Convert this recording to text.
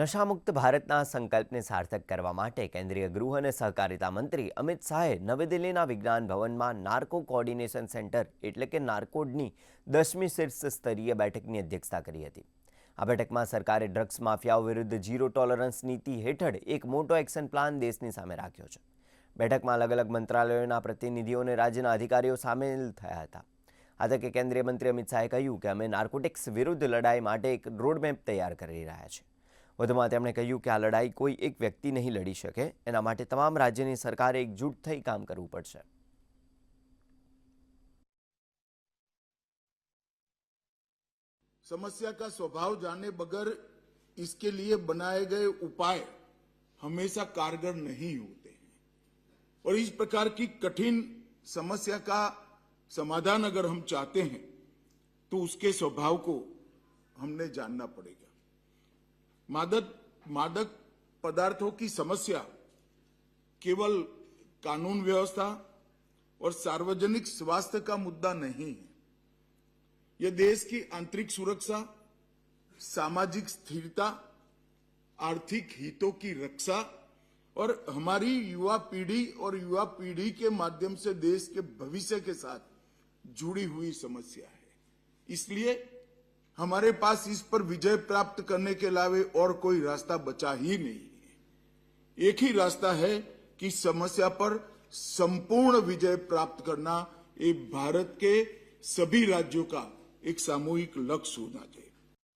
નશામુક્ત ભારતના સંકલ્પને સાર્થક કરવા માટે કેન્દ્રીય ગૃહ અને સહકારિતા મંત્રી અમિત શાહે નવી દિલ્હીના વિજ્ઞાન ભવનમાં નાર્કો કોર્ડિનેશન સેન્ટર એટલે કે નાર્કોડની 10મી શીર્ષ સ્તરીય બેઠકની અધ્યક્ષતા કરી હતી। આ બેઠકમાં સરકારે ડ્રગ્સ માફિયાઓ વિરુદ્ધ ઝીરો ટોલરન્સ નીતિ હેઠળ એક મોટો એક્શન પ્લાન દેશની સામે રાખ્યો છે। બેઠકમાં અલગ અલગ મંત્રાલયોના પ્રતિનિધિઓ અને રાજ્યના અધિકારીઓ સામેલ થયા હતા। આ તકે કેન્દ્રીય મંત્રી અમિત શાહે કહ્યું કે અમે નાર્કોટિક્સ વિરુદ્ધ લડાઈ માટે એક રોડમેપ તૈયાર કરી રહ્યા છીએ। વધુમાં તેમણે કહ્યું કે આ લડાઈ કોઈ એક વ્યક્તિ નહીં લડી શકે, એના માટે તમામ રાજ્યની સરકારે એકજૂટ થઈ કામ કરવું પડશે। समस्या का स्वभाव जाने बगैर इसके लिए बनाए गए उपाय हमेशा कारगर नहीं होते हैं और इस प्रकार की कठिन समस्या का समाधान अगर हम चाहते हैं तो उसके स्वभाव को हमने जानना पड़ेगा। मादक पदार्थों की समस्या केवल कानून व्यवस्था और सार्वजनिक स्वास्थ्य का मुद्दा नहीं है। यह देश की आंतरिक सुरक्षा, सामाजिक स्थिरता, आर्थिक हितों की रक्षा और हमारी युवा पीढ़ी के माध्यम से देश के भविष्य के साथ जुड़ी हुई समस्या है। इसलिए हमारे पास इस पर विजय प्राप्त करने के अलावा और कोई रास्ता बचा ही नहीं है। एक ही रास्ता है कि समस्या पर संपूर्ण विजय प्राप्त करना, ये भारत के सभी राज्यों का एक सामूहिक लक्ष्य होना चाहिए।